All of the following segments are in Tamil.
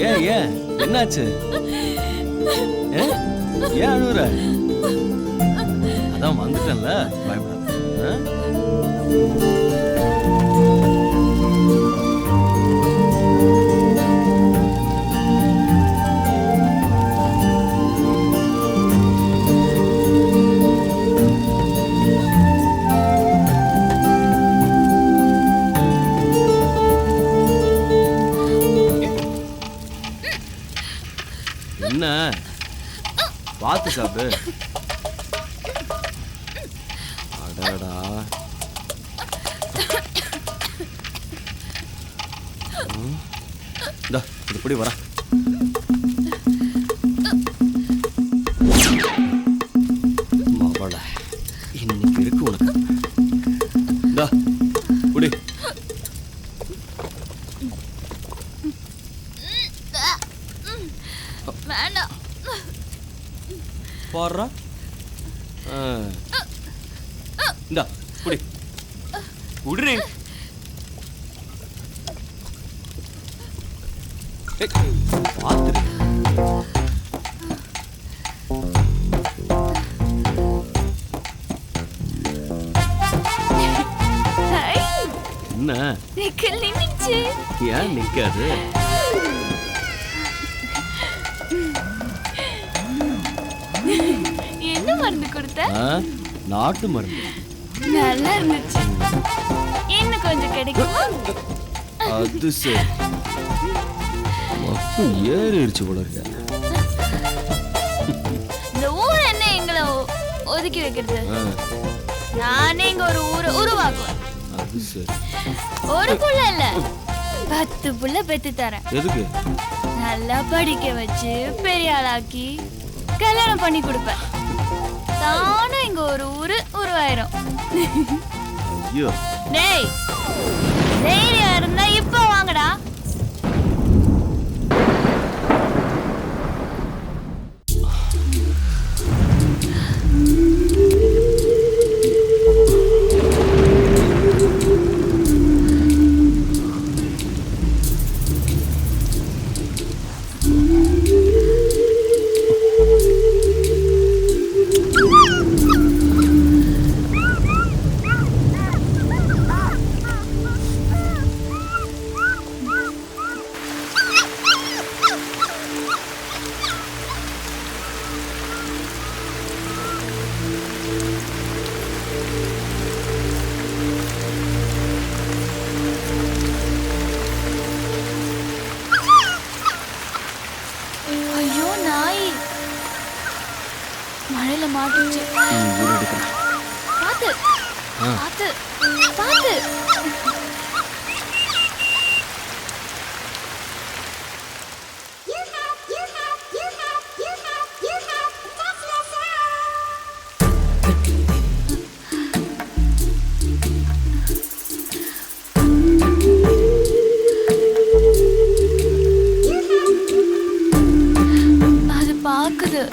ஏன் என்னாச்சு? ஏன் அழுகுற? அதான் வந்துட்டேன்ல, பயப்படாத. என்ன பார்த்து சாப்பிடு. அடடா, இப்படி வர மாவள இன்னைக்கு இருக்கு உனக்கு. குடி. பாடுறா. இந்தா குடி. குடி. பாத்துரு. என்ன ஏன் நிக்காது? என்ன மருந்து கொடுத்த? நாட்டு மருந்து. நல்லா இருந்துச்சு. இன்னும் கொஞ்சம் கிடைக்குமா? அது சரி. மப்பு ஏறிடுச்சு போல இருக்க. இந்த ஊர் என்ன எங்களை ஒதுக்கி வைக்கிறது? நானே இங்க ஒரு ஊரை உருவாக்குவேன். அது சரி. ஒரு புள்ள இல்ல, 10 புள்ள பெத்து தரேன். எதுக்கு? நல்லா படிக்க வச்சு பெரிய ஆளாக்கி கல்யாணம் பண்ணி கொடுப்பேன். தானே இங்க ஒரு ஊரு உருவாயிரும். ஐயோ டேய், தைரியம் இருந்தா இப்ப வாங்கடா. மழையில மாட்டுச்சு. பாத்து பாத்து பாத்து. அது பாக்குது.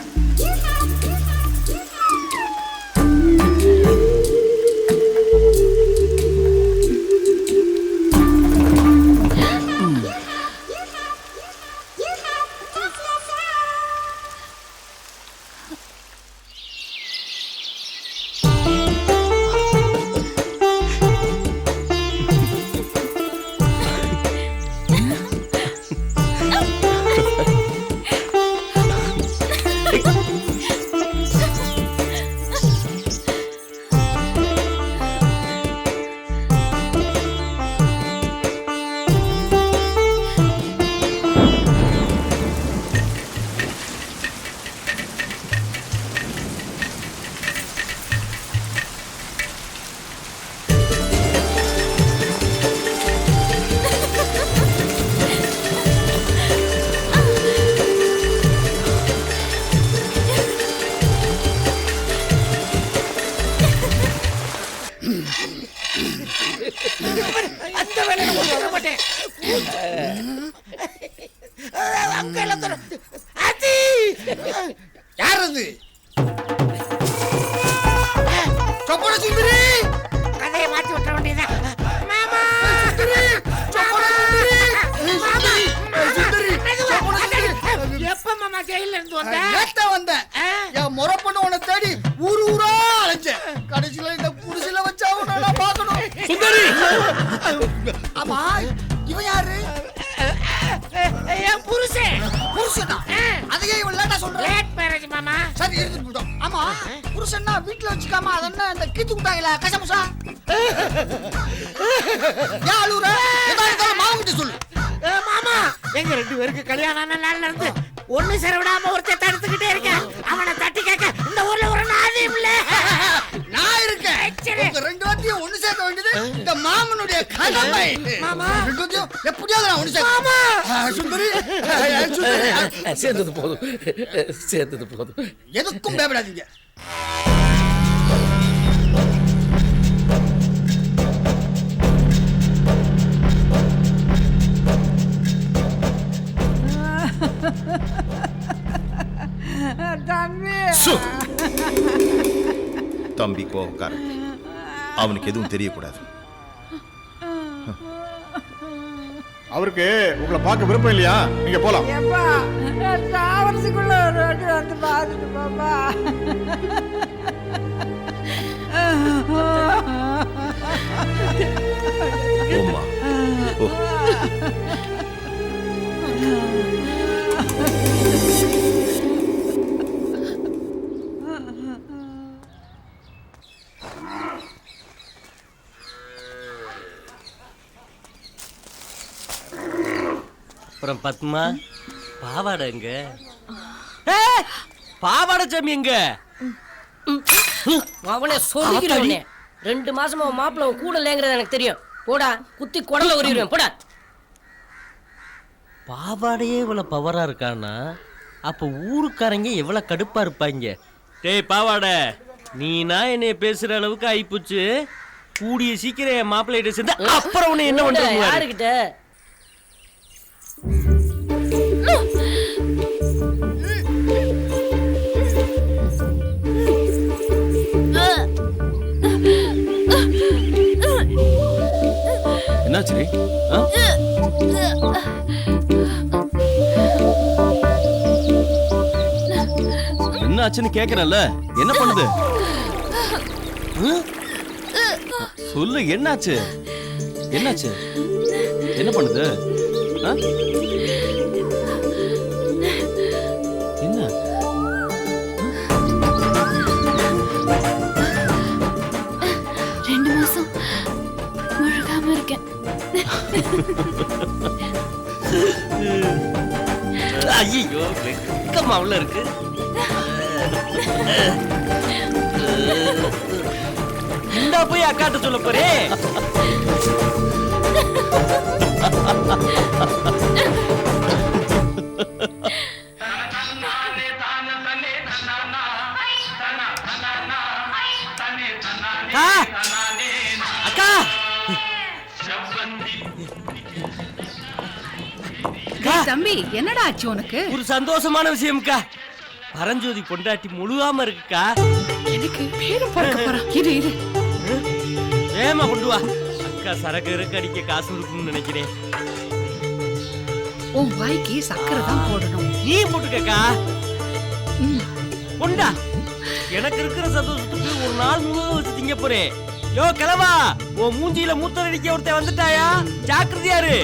அந்த வேலையை வர மாட்டேன். அங்க எல்லாம் யார் அது? சொப்பன சுந்தரி, கதையை மாற்றி விட்ட வேண்டியதான். மாமா சுந்தரி, சொப்பன சுந்தரி, மாமா சுந்தரி, ஆமா இவன் யாரு? என் புருஷன். புருஷனா? அதையே இவன் லேட்டா சொல்ற? லேட் மேரேஜ் மாமா. சரி எடுத்துட்டு போட்டோம். ஆமா புருஷன்னா வீட்டுல வச்சுக்காம அது என்ன இந்த கீத்து விட்டாங்களா கசமுசா? யாழுற ஏதாவது மாவுங்கிட்ட சொல்லு. மாமா எங்க 2 பேருக்கு கல்யாணம் ஆன நாள்ல இருந்து ஒண்ணு சேர விடாம ஒருத்தர் தடுத்துக்கிட்டே இருக்கேன். அவனை தட்டி கேட்க இந்த ஊர்ல ஒரு நாதியும் இல்ல. நான் இருக்கேன். உங்க 2 பேத்தையும் ஒண்ணு சேர்க்க வேண்டியது இந்த மாமனுடைய கடமை. மாமா 2 பேத்தையும் எப்படியாவது நான் ஒண்ணு சேர்க்க. மாமா சுந்தரி சேர்ந்தது போதும், சேர்ந்தது போதும். எதுக்கும் பயப்படாதீங்க. தம்பி கோவக்காரன், அவனுக்கு எதுவும் தெரியக்கூடாது. அவருக்கு உங்களை பார்க்க விருப்பம் இல்லையா? நீங்க போலாம். தாவரத்துக்குள்ள ஒரு வாட்டி வந்து பார்த்துட்டு பாப்பா. ஓம்மா ஓ. அப்புறம் பத்மா பாவாடை எங்க? பாவாடை சாமி எங்க? அவனே சொல்லிக்கிறவனே 2 மாசமா மாப்பிள்ள கூட இல்லைங்கிறது எனக்கு தெரியும். போடா குத்தி குடல உரிடுவேன் போடா. பாவாடையே இவ்வளவு பவரா இருக்கானா, அப்ப ஊருக்காரங்க எவ்வளவு கடுப்பா இருப்பாங்க. டேய் பாவாடை, நீனா என்னைய பேசுற அளவுக்கு ஆயிப்போச்சு. கூடிய சீக்கிரம் என் மாப்பிள்ளைகிட்ட சேர்ந்து அப்புறம் உன்னை என்ன பண்றது? யாருக்கிட்ட? என்னாச்சு? என்னாச்சுன்னு கேக்குறல்ல, என்ன பண்ணுது? சொல்லு, என்னாச்சு? என்னாச்சு? என்ன பண்ணுது? என்ன? 2 மாசம் முழுகாம இருக்கேன். ஐயோ வெக்கமா உள்ள இருக்கு. இந்த போய் அக்காட்ட சொல்ல போறே. அக்கா தம்பி என்னடா ஆச்சு உனக்கு? ஒரு சந்தோஷமான விஷயம்க்கா. பரஞ்சோதி பொண்டாட்டி முழுகாம இருக்குக்கா. எனக்கு பேரு பிறக்க போறா. இரு இரு வேமா கொண்டு வா. அக்கா சரக்கு இருக்கு அடிக்க காசு இருக்குன்னு நினைக்கிறேன். உன் வாய்க்கு சக்கரை தான் போடணும். நீ போட்டுக்கக்கா. கொண்டா. எனக்கு இருக்கிற சந்தோஷத்துக்கு ஒரு நாள் முழுவதும் வச்சு திங்க போறேன். யோ கிழவா, உன் மூஞ்சியில மூத்தம் அடிக்க ஒருத்தன் வந்துட்டாயா? ஜாக்கிரதையாரு.